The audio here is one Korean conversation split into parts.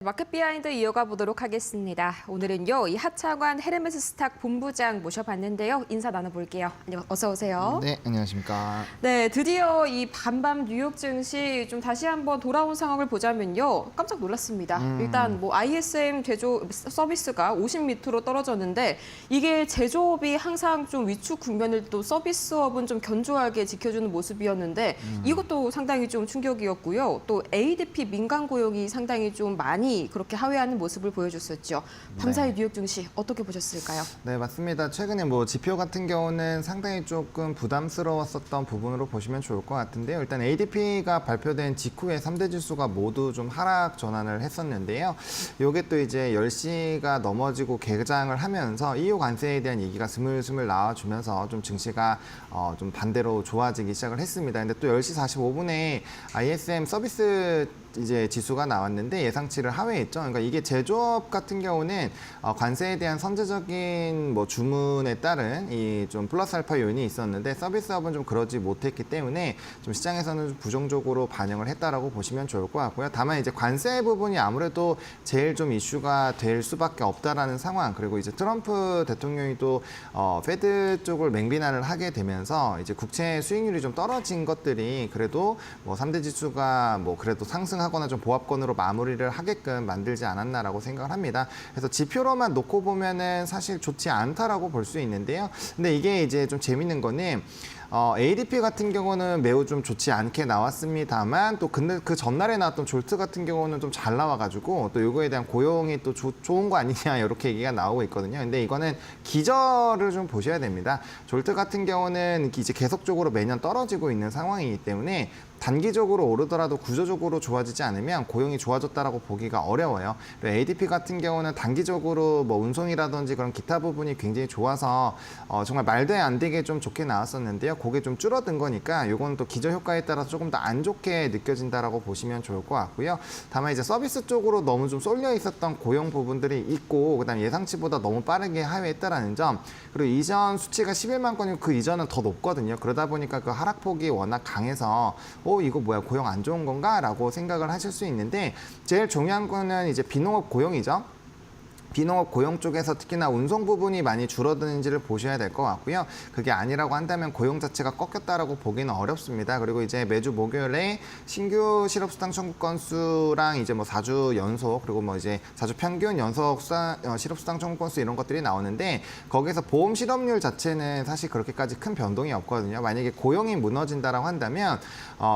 마켓 비하인드 이어가 보도록 하겠습니다. 오늘은요, 이 하창환 헤르메스 스탁 본부장 모셔봤는데요. 인사 나눠볼게요. 어서 오세요. 네, 안녕하십니까. 네, 드디어 이 반밤 뉴욕 증시 좀 다시 한번 돌아온 상황을 보자면요. 깜짝 놀랐습니다. 일단 뭐 ISM 제조 서비스가 50m로 떨어졌는데 이게 제조업이 항상 좀 위축 국면을 또 서비스업은 좀 견조하게 지켜주는 모습이었는데 이것도 상당히 좀 충격이었고요. 또 ADP 민간 고용이 상당히 좀 많이 그렇게 하회하는 모습을 보여줬었죠. 밤사이 뉴욕 증시 어떻게 보셨을까요? 네, 맞습니다. 최근에 뭐 지표 같은 경우는 상당히 조금 부담스러웠었던 부분으로 보시면 좋을 것 같은데요. 일단 ADP가 발표된 직후에 3대 지수가 모두 좀 하락 전환을 했었는데요. 이게 또 이제 10시가 넘어지고 개장을 하면서 EU 관세에 대한 얘기가 스물스물 나와주면서 좀 증시가 좀 반대로 좋아지기 시작을 했습니다. 근데 또 10시 45분에 ISM 서비스 이제 지수가 나왔는데 예상치를 하회했죠. 그러니까 이게 제조업 같은 경우는 관세에 대한 선제적인 뭐 주문에 따른 이 좀 플러스 알파 요인이 있었는데 서비스업은 좀 그러지 못했기 때문에 좀 시장에서는 좀 부정적으로 반영을 했다라고 보시면 좋을 것 같고요. 다만 이제 관세 부분이 아무래도 제일 좀 이슈가 될 수밖에 없다라는 상황. 그리고 이제 트럼프 대통령이 또 페드 쪽을 맹비난을 하게 되면서 이제 국채 수익률이 좀 떨어진 것들이 그래도 뭐 3대 지수가 뭐 그래도 상승하거나 좀 보합권으로 마무리를 하게끔 만들지 않았나라고 생각을 합니다. 그래서 지표로만 놓고 보면은 사실 좋지 않다라고 볼 수 있는데요. 근데 이게 이제 좀 재밌는 거는 ADP 같은 경우는 매우 좀 좋지 않게 나왔습니다만 또 근데 그 전날에 나왔던 졸트 같은 경우는 좀 잘 나와가지고 또 이거에 대한 고용이 또 좋은 거 아니냐 이렇게 얘기가 나오고 있거든요. 근데 이거는 기저를 좀 보셔야 됩니다. 졸트 같은 경우는 이제 계속적으로 매년 떨어지고 있는 상황이기 때문에 단기적으로 오르더라도 구조적으로 좋아지지 않으면 고용이 좋아졌다라고 보기가 어려워요. ADP 같은 경우는 단기적으로 뭐 운송이라든지 그런 기타 부분이 굉장히 좋아서 정말 말도 안 되게 좀 좋게 나왔었는데요. 그게 좀 줄어든 거니까 이건 또 기저 효과에 따라서 조금 더 안 좋게 느껴진다라고 보시면 좋을 것 같고요. 다만 이제 서비스 쪽으로 너무 좀 쏠려 있었던 고용 부분들이 있고 그다음에 예상치보다 너무 빠르게 하회했다라는 점. 그리고 이전 수치가 11만 건이고 그 이전은 더 높거든요. 그러다 보니까 그 하락폭이 워낙 강해서 이거 뭐야 고용 안 좋은 건가? 라고 생각을 하실 수 있는데 제일 중요한 거는 이제 비농업 고용이죠. 비농업 고용 쪽에서 특히나 운송 부분이 많이 줄어드는지를 보셔야 될 것 같고요. 그게 아니라고 한다면 고용 자체가 꺾였다라고 보기는 어렵습니다. 그리고 이제 매주 목요일에 신규 실업수당 청구 건수랑 이제 뭐 4주 연속 그리고 뭐 이제 4주 평균 연속 실업수당 청구 건수 이런 것들이 나오는데 거기서 보험 실업률 자체는 사실 그렇게까지 큰 변동이 없거든요. 만약에 고용이 무너진다라고 한다면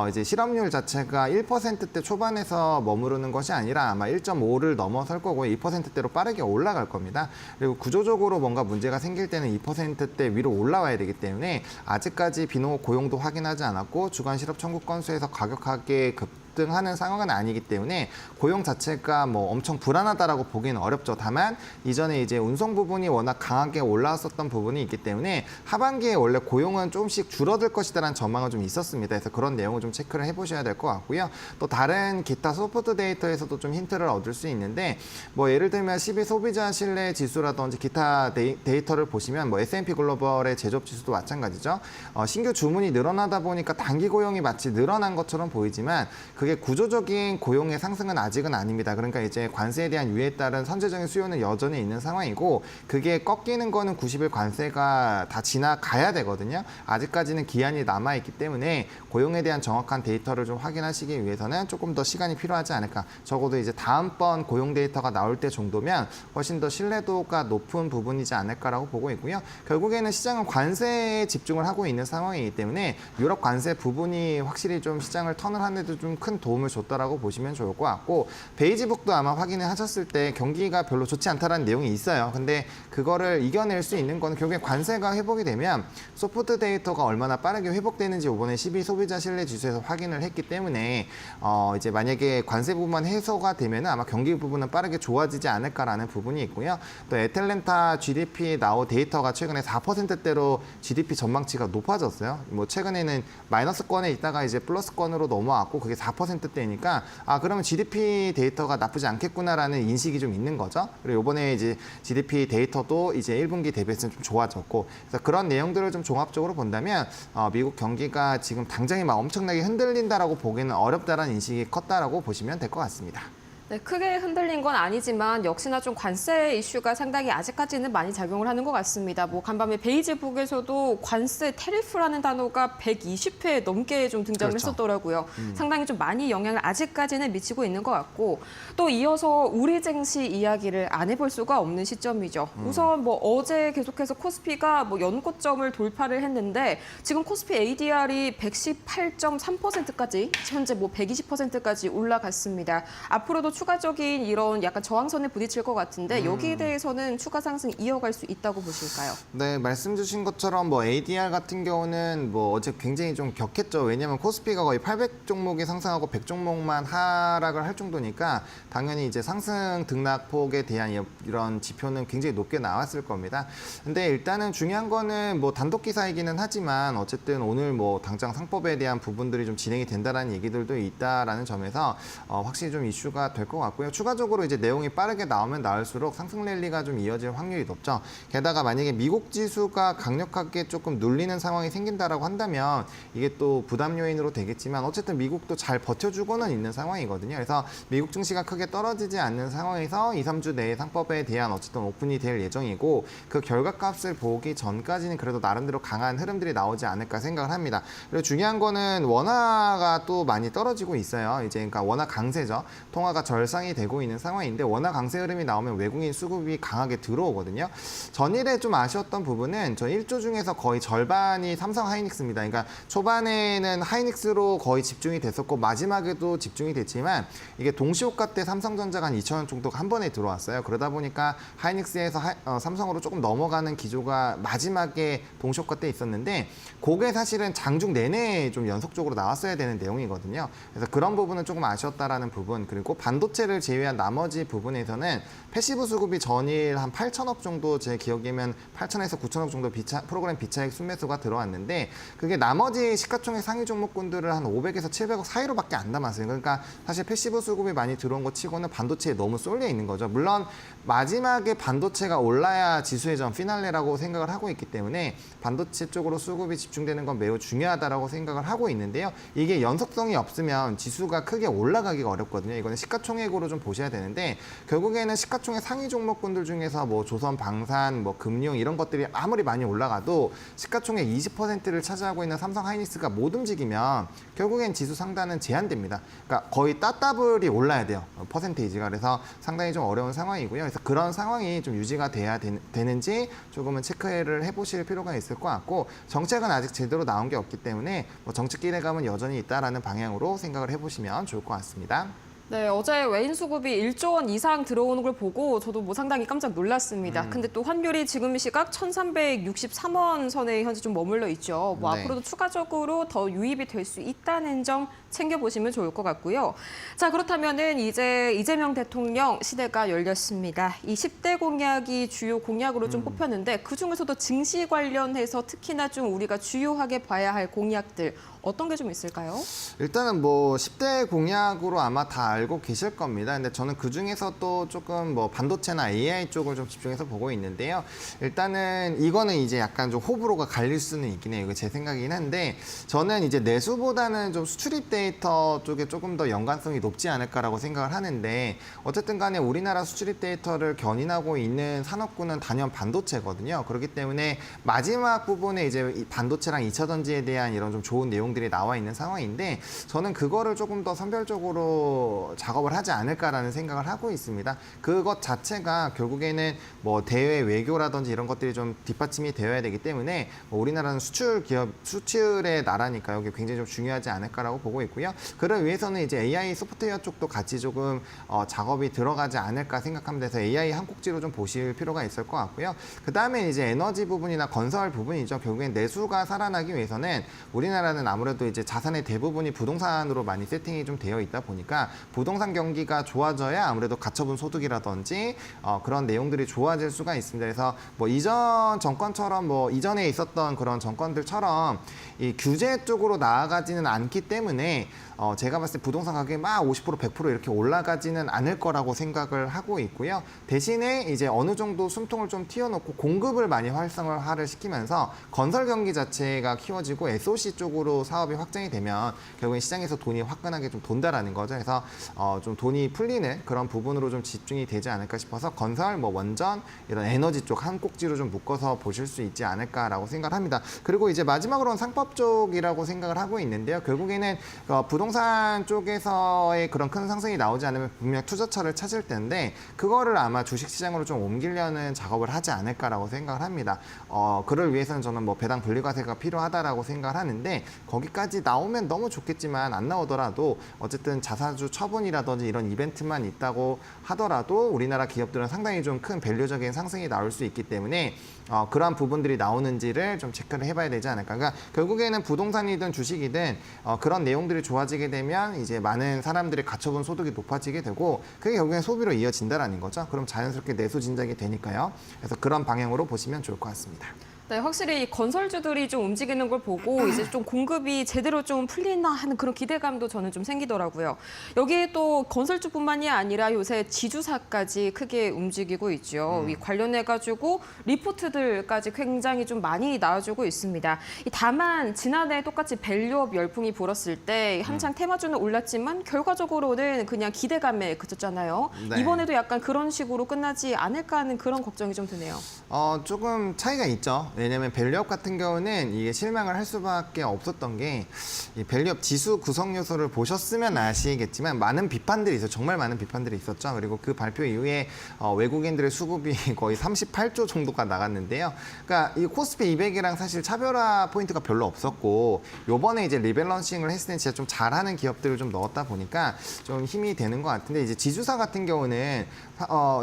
이제 실업률 자체가 1%대 초반에서 머무르는 것이 아니라 아마 1.5를 넘어설 거고 2%대로 빠르게 올라갈 겁니다. 그리고 구조적으로 뭔가 문제가 생길 때는 2%대 위로 올라와야 되기 때문에 아직까지 비농업 고용도 확인하지 않았고 주간 실업 청구 건수에서 가격하게 급등하는 상황은 아니기 때문에 고용 자체가 뭐 엄청 불안하다라고 보기는 어렵죠. 다만 이전에 이제 운송 부분이 워낙 강하게 올라왔었던 부분이 있기 때문에 하반기에 원래 고용은 조금씩 줄어들 것이다라는 전망은 좀 있었습니다. 그래서 그런 내용을 좀 체크를 해보셔야 될 것 같고요. 또 다른 기타 소프트 데이터에서도 좀 힌트를 얻을 수 있는데 뭐 예를 들면 12 소비자 신뢰 지수라든지 기타 데이터를 보시면 뭐 S&P 글로벌의 제조업 지수도 마찬가지죠. 신규 주문이 늘어나다 보니까 단기 고용이 마치 늘어난 것처럼 보이지만 그게 구조적인 고용의 상승은 아직은 아닙니다. 그러니까 이제 관세에 대한 유예에 따른 선제적인 수요는 여전히 있는 상황이고 그게 꺾이는 거는 90일 관세가 다 지나가야 되거든요. 아직까지는 기한이 남아있기 때문에 고용에 대한 정확한 데이터를 좀 확인하시기 위해서는 조금 더 시간이 필요하지 않을까. 적어도 이제 다음번 고용 데이터가 나올 때 정도면 훨씬 더 신뢰도가 높은 부분이지 않을까라고 보고 있고요. 결국에는 시장은 관세에 집중을 하고 있는 상황이기 때문에 유럽 관세 부분이 확실히 좀 시장을 턴을 하는데도 좀 큰 도움을 줬다라고 보시면 좋을 것 같고 베이지북도 아마 확인을 하셨을 때 경기가 별로 좋지 않다라는 내용이 있어요. 근데 그거를 이겨낼 수 있는 건 결국에 관세가 회복이 되면 소프트 데이터가 얼마나 빠르게 회복되는지 이번에 12 소비자 신뢰 지수에서 확인을 했기 때문에 이제 만약에 관세 부분만 해소가 되면 아마 경기 부분은 빠르게 좋아지지 않을까라는 부분이 있고요. 또 애틀랜타 GDP 나온 데이터가 최근에 4%대로 GDP 전망치가 높아졌어요. 뭐 최근에는 마이너스권에 있다가 이제 플러스권으로 넘어왔고 그게 4%대니까 그러면 GDP 데이터가 나쁘지 않겠구나라는 인식이 좀 있는 거죠. 그리고 이번에 이제 GDP 데이터도 이제 1분기 대비해서 좀 좋아졌고 그래서 그런 내용들을 좀 종합적으로 본다면 미국 경기가 지금 당장에 막 엄청나게 흔들린다라고 보기는 어렵다라는 인식이 컸다라고 보시면 될 것 같습니다. 네, 크게 흔들린 건 아니지만 역시나 좀 관세 이슈가 상당히 아직까지는 많이 작용을 하는 것 같습니다. 뭐 간밤에 베이지북에서도 관세 테리프라는 단어가 120회 넘게 좀 등장을 그렇죠. 했었더라고요. 상당히 좀 많이 영향을 아직까지는 미치고 있는 것 같고 또 이어서 우리 증시 이야기를 안 해볼 수가 없는 시점이죠. 우선 뭐 어제 계속해서 코스피가 뭐 연고점을 돌파를 했는데 지금 코스피 ADR이 118.3%까지 현재 뭐 120%까지 올라갔습니다. 앞으로도 추가적인 이런 약간 저항선에 부딪힐 것 같은데 여기에 대해서는 추가 상승 이어갈 수 있다고 보실까요? 네, 말씀 주신 것처럼 뭐 ADR 같은 경우는 뭐 어제 굉장히 좀 격했죠. 왜냐하면 코스피가 거의 800 종목이 상승하고 100 종목만 하락을 할 정도니까 당연히 이제 상승 등락폭에 대한 이런 지표는 굉장히 높게 나왔을 겁니다. 근데 일단은 중요한 거는 뭐 단독 기사이기는 하지만 어쨌든 오늘 뭐 당장 상법에 대한 부분들이 좀 진행이 된다라는 얘기들도 있다라는 점에서 확실히 좀 이슈가 될 것 같고요. 추가적으로 이제 내용이 빠르게 나오면 나올수록 상승 랠리가 좀 이어질 확률이 높죠. 게다가 만약에 미국 지수가 강력하게 조금 눌리는 상황이 생긴다라고 한다면 이게 또 부담 요인으로 되겠지만 어쨌든 미국도 잘 버텨주고는 있는 상황이거든요. 그래서 미국 증시가 크게 떨어지지 않는 상황에서 2, 3주 내에 상법에 대한 어쨌든 오픈이 될 예정이고 그 결과값을 보기 전까지는 그래도 나름대로 강한 흐름들이 나오지 않을까 생각을 합니다. 그리고 중요한 거는 원화가 또 많이 떨어지고 있어요. 이제 그러니까 원화 강세죠. 통화가 절상이 되고 있는 상황인데 원화 강세 흐름이 나오면 외국인 수급이 강하게 들어오거든요. 전일에 좀 아쉬웠던 부분은 저 1조 중에서 거의 절반이 삼성 하이닉스입니다. 그러니까 초반에는 하이닉스로 거의 집중이 됐었고 마지막에도 집중이 됐지만 이게 동시호가 때 삼성전자가 한 2천 원 정도가 한 번에 들어왔어요. 그러다 보니까 하이닉스에서 삼성으로 조금 넘어가는 기조가 마지막에 동시호가 때 있었는데 그게 사실은 장중 내내 좀 연속적으로 나왔어야 되는 내용이거든요. 그래서 그런 부분은 조금 아쉬웠다라는 부분 그리고 반도체를 제외한 나머지 부분에서는 패시브 수급이 전일 한 8천억 정도 제 기억이면 8천에서 9천억 정도 프로그램 비차익 순매수가 들어왔는데 그게 나머지 시가총액 상위 종목군들을 한 500에서 700억 사이로밖에 안 담았어요. 그러니까 사실 패시브 수급이 많이 들어온 것 치고는 반도체에 너무 쏠려 있는 거죠. 물론 마지막에 반도체가 올라야 지수의 전 피날레라고 생각을 하고 있기 때문에 반도체 쪽으로 수급이 집중되는 건 매우 중요하다라고 생각을 하고 있는데요. 이게 연속성이 없으면 지수가 크게 올라가기가 어렵거든요. 이거는 시가총액으로 좀 보셔야 되는데 결국에는 시가총액 상위 종목군들 중에서 뭐 조선, 방산, 뭐 금융 이런 것들이 아무리 많이 올라가도 시가총액 20%를 차지하고 있는 삼성 하이닉스가 못 움직이면 결국엔 지수 상단은 제한됩니다. 그러니까 거의 따따블이 올라야 돼요. 퍼센테이지가. 그래서 상당히 좀 어려운 상황이고요. 그래서 그런 상황이 좀 유지가 돼야 되는지 조금은 체크를 해보실 필요가 있을 것 같고 정책은 아직 제대로 나온 게 없기 때문에 뭐 정책 기대감은 여전히 있다라는 방향으로 생각을 해보시면 좋을 것 같습니다. 네, 어제 외인 수급이 1조 원 이상 들어오는 걸 보고 저도 뭐 상당히 깜짝 놀랐습니다. 근데 또 환율이 지금 시각 1,363원 선에 현재 좀 머물러 있죠. 뭐 네. 앞으로도 추가적으로 더 유입이 될 수 있다는 점 챙겨보시면 좋을 것 같고요. 자, 그렇다면은 이제 이재명 대통령 시대가 열렸습니다. 이 10대 공약이 주요 공약으로 좀 뽑혔는데 그중에서도 증시 관련해서 특히나 좀 우리가 주요하게 봐야 할 공약들 어떤 게 좀 있을까요? 일단은 뭐 10대 공약으로 아마 다 알고 계실 겁니다. 근데 저는 그중에서 또 조금 뭐 반도체나 AI 쪽을 좀 집중해서 보고 있는데요. 일단은 이거는 이제 약간 좀 호불호가 갈릴 수는 있긴 해요. 이거 제 생각이긴 한데 저는 이제 내수보다는 좀 수출입 데이터 쪽에 조금 더 연관성이 높지 않을까라고 생각을 하는데 어쨌든 간에 우리나라 수출입 데이터를 견인하고 있는 산업군은 단연 반도체거든요. 그렇기 때문에 마지막 부분에 이제 이 반도체랑 2차 전지에 대한 이런 좀 좋은 내용들이 나와 있는 상황인데 저는 그거를 조금 더 선별적으로 작업을 하지 않을까라는 생각을 하고 있습니다. 그것 자체가 결국에는 뭐 대외 외교라든지 이런 것들이 좀 뒷받침이 되어야 되기 때문에 뭐 우리나라는 수출 기업, 수출의 나라니까요. 이게 굉장히 좀 중요하지 않을까라고 보고 있고요. 그를 위해서는 이제 AI 소프트웨어 쪽도 같이 조금 작업이 들어가지 않을까 생각합니다. 그래서 AI 한 꼭지로 좀 보실 필요가 있을 것 같고요. 그 다음에 이제 에너지 부분이나 건설 부분이죠. 결국엔 내수가 살아나기 위해서는 우리나라는 아무래도 이제 자산의 대부분이 부동산으로 많이 세팅이 좀 되어 있다 보니까 부동산 경기가 좋아져야 아무래도 가처분 소득이라든지 그런 내용들이 좋아질 수가 있습니다. 그래서 뭐 이전 정권처럼 뭐 이전에 있었던 그런 정권들처럼 이 규제 쪽으로 나아가지는 않기 때문에 제가 봤을 때 부동산 가격이 막 50% 100% 이렇게 올라가지는 않을 거라고 생각을 하고 있고요. 대신에 이제 어느 정도 숨통을 좀 틔워놓고 공급을 많이 활성화를 시키면서 건설 경기 자체가 키워지고 SOC 쪽으로 사업이 확장이 되면 결국엔 시장에서 돈이 화끈하게 좀 돈다라는 거죠. 그래서 좀 돈이 풀리는 그런 부분으로 좀 집중이 되지 않을까 싶어서 건설, 뭐 원전, 이런 에너지 쪽 한 꼭지로 좀 묶어서 보실 수 있지 않을까라고 생각을 합니다. 그리고 이제 마지막으로는 상법 쪽이라고 생각을 하고 있는데요. 결국에는 부동산 쪽에서의 그런 큰 상승이 나오지 않으면 분명 투자처를 찾을 텐데 그거를 아마 주식시장으로 좀 옮기려는 작업을 하지 않을까라고 생각을 합니다. 그를 위해서는 저는 뭐 배당 분리과세가 필요하다라고 생각을 하는데 거기까지 나오면 너무 좋겠지만 안 나오더라도 어쨌든 자사주 처분이라든지 이런 이벤트만 있다고 하더라도 우리나라 기업들은 상당히 좀 큰 밸류적인 상승이 나올 수 있기 때문에 그러한 부분들이 나오는지를 좀 체크를 해봐야 되지 않을까. 그러니까 결국에는 부동산이든 주식이든 그런 내용들이 좋아지게 되면 이제 많은 사람들이 가처분 소득이 높아지게 되고 그게 결국엔 소비로 이어진다라는 거죠. 그럼 자연스럽게 내수 진작이 되니까요. 그래서 그런 방향으로 보시면 좋을 것 같습니다. 네, 확실히 건설주들이 좀 움직이는 걸 보고 이제 좀 공급이 제대로 좀 풀리나 하는 그런 기대감도 저는 좀 생기더라고요. 여기에 또 건설주뿐만이 아니라 요새 지주사까지 크게 움직이고 있죠. 이 관련해가지고 리포트들까지 굉장히 좀 많이 나와주고 있습니다. 다만 지난해 똑같이 밸류업 열풍이 불었을 때 한창 테마주는 올랐지만 결과적으로는 그냥 기대감에 그쳤잖아요. 네. 이번에도 약간 그런 식으로 끝나지 않을까 하는 그런 걱정이 좀 드네요. 조금 차이가 있죠. 왜냐하면 밸류업 같은 경우는 이게 실망을 할 수밖에 없었던 게 이 밸류업 지수 구성 요소를 보셨으면 아시겠지만 많은 비판들이 있어요. 정말 많은 비판들이 있었죠. 그리고 그 발표 이후에 외국인들의 수급이 거의 38조 정도가 나갔는데요. 그러니까 이 코스피 200이랑 사실 차별화 포인트가 별로 없었고 요번에 이제 리밸런싱을 했을 때 진짜 좀 잘하는 기업들을 좀 넣었다 보니까 좀 힘이 되는 것 같은데 이제 지주사 같은 경우는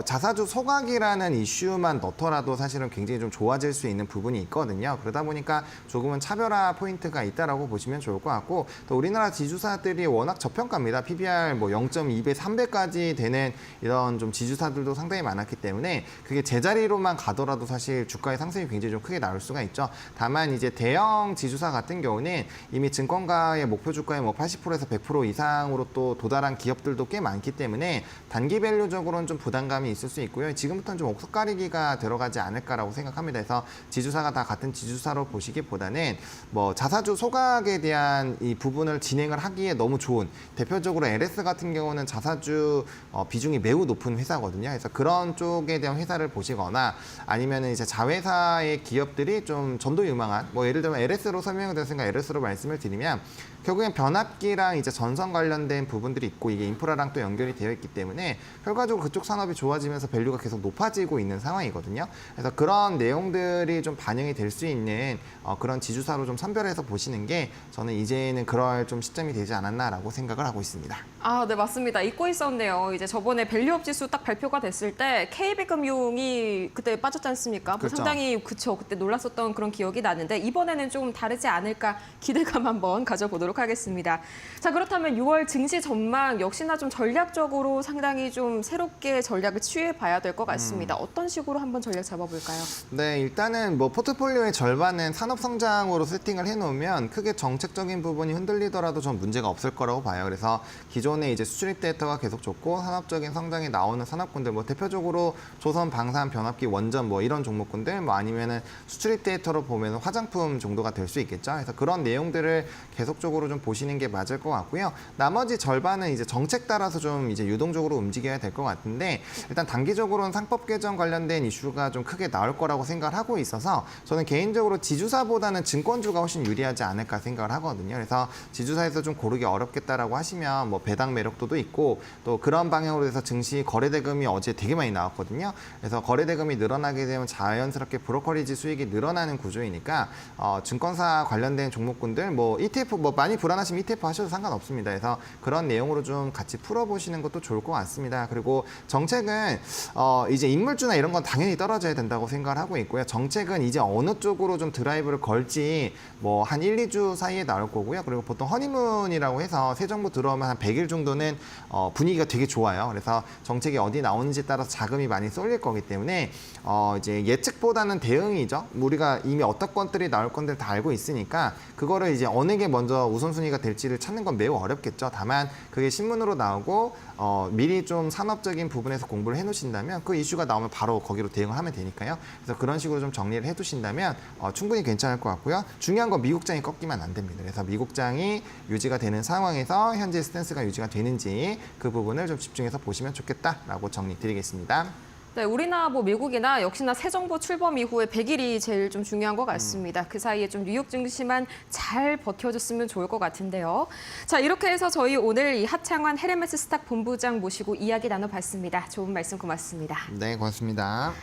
자사주 소각이라는 이슈만 넣더라도 사실은 굉장히 좀 좋아질 수 있는 부분이 있거든요. 그러다 보니까 조금은 차별화 포인트가 있다라고 보시면 좋을 것 같고 또 우리나라 지주사들이 워낙 저평가입니다. PBR 뭐 0.2배, 3배까지 되는 이런 좀 지주사들도 상당히 많았기 때문에 그게 제자리로만 가더라도 사실 주가의 상승이 굉장히 좀 크게 나올 수가 있죠. 다만 이제 대형 지주사 같은 경우는 이미 증권가의 목표 주가의 뭐 80%에서 100% 이상으로 또 도달한 기업들도 꽤 많기 때문에 단기 밸류적으로는 좀 부담감이 있을 수 있고요. 지금부터는 좀 옥석 가리기가 들어가지 않을까라고 생각합니다. 그래서 지주사가 다 같은 지주사로 보시기보다는 뭐 자사주 소각에 대한 이 부분을 진행을 하기에 너무 좋은 대표적으로 LS 같은 경우는 자사주 비중이 매우 높은 회사거든요. 그래서 그런 쪽에 대한 회사를 보시거나 아니면 이제 자회사의 기업들이 좀 전도 유망한 뭐 예를 들면 LS로 설명을 드렸으니까 LS로 말씀을 드리면 결국엔 변압기랑 이제 전선 관련된 부분들이 있고 이게 인프라랑 또 연결이 되어 있기 때문에 결과적으로 그쪽 산업이 좋아지면서 밸류가 계속 높아지고 있는 상황이거든요. 그래서 그런 내용들이 좀 반영이 될 수 있는 그런 지주사로 좀 선별해서 보시는 게 저는 이제는 그럴 좀 시점이 되지 않았나라고 생각을 하고 있습니다. 아, 네, 맞습니다. 잊고 있었네요. 이제 저번에 밸류업 지수 딱 발표가 됐을 때 KB금융이 그때 빠졌지 않습니까? 그렇죠. 상당히 그때 놀랐었던 그런 기억이 나는데 이번에는 좀 다르지 않을까 기대감 한번 가져보도록 하겠습니다. 자, 그렇다면 6월 증시 전망 역시나 좀 전략적으로 상당히 좀 새롭게 전략을 취해봐야 될 것 같습니다. 어떤 식으로 한번 전략 잡아볼까요? 네, 일단은 뭐 포트폴리오의 절반은 산업 성장으로 세팅을 해놓으면 크게 정책적인 부분이 흔들리더라도 전 문제가 없을 거라고 봐요. 그래서 기존에 이제 수출입 데이터가 계속 좋고 산업적인 성장이 나오는 산업군들, 뭐 대표적으로 조선, 방산, 변압기, 원전 뭐 이런 종목군들, 뭐 아니면은 수출입 데이터로 보면 화장품 정도가 될 수 있겠죠. 그래서 그런 내용들을 계속적으로 좀 보시는 게 맞을 것 같고요. 나머지 절반은 이제 정책 따라서 좀 이제 유동적으로 움직여야 될 것 같은데 일단 단기적으로는 상법 개정 관련된 이슈가 좀 크게 나올 거라고 생각을 하고 있어서 저는 개인적으로 지주사보다는 증권주가 훨씬 유리하지 않을까 생각을 하거든요. 그래서 지주사에서 좀 고르기 어렵겠다라고 하시면 뭐 배당 매력도도 있고 또 그런 방향으로 해서 증시 거래대금이 어제 되게 많이 나왔거든요. 그래서 거래대금이 늘어나게 되면 자연스럽게 브로커리지 수익이 늘어나는 구조이니까 증권사 관련된 종목군들 뭐 ETF 뭐 많이 불안하시면 ETF 하셔도 상관없습니다. 그래서 그런 내용으로 좀 같이 풀어보시는 것도 좋을 것 같습니다. 그리고 정책은 이제 인물주나 이런 건 당연히 떨어져야 된다고 생각을 하고 있고요. 정책은 이제 어느 쪽으로 좀 드라이브를 걸지 뭐 한 1, 2주 사이에 나올 거고요. 그리고 보통 허니문이라고 해서 새 정부 들어오면 한 100일 정도는 분위기가 되게 좋아요. 그래서 정책이 어디 나오는지에 따라서 자금이 많이 쏠릴 거기 때문에 이제 예측보다는 대응이죠. 우리가 이미 어떤 건들이 나올 건들 다 알고 있으니까 그거를 이제 어느 게 먼저 우선순위가 될지를 찾는 건 매우 어렵겠죠. 다만 그게 신문으로 나오고 미리 좀 산업적인 부분에서 공부를 해놓으신다면 그 이슈가 나오면 바로 거기로 대응을 하면 되니까요. 그래서 그런 식으로 좀 정리를 해두신다면 충분히 괜찮을 것 같고요. 중요한 건 미국장이 꺾이면 안 됩니다. 그래서 미국장이 유지가 되는 상황에서 현재 스탠스가 유지가 되는지 그 부분을 좀 집중해서 보시면 좋겠다라고 정리드리겠습니다. 네, 우리나 뭐 미국이나 역시나 새 정부 출범 이후에 100일이 제일 좀 중요한 것 같습니다. 그 사이에 좀 뉴욕 증시만 잘 버텨줬으면 좋을 것 같은데요. 자, 이렇게 해서 저희 오늘 이 하창환 헤르메스 스탁 본부장 모시고 이야기 나눠봤습니다. 좋은 말씀 고맙습니다. 네, 고맙습니다.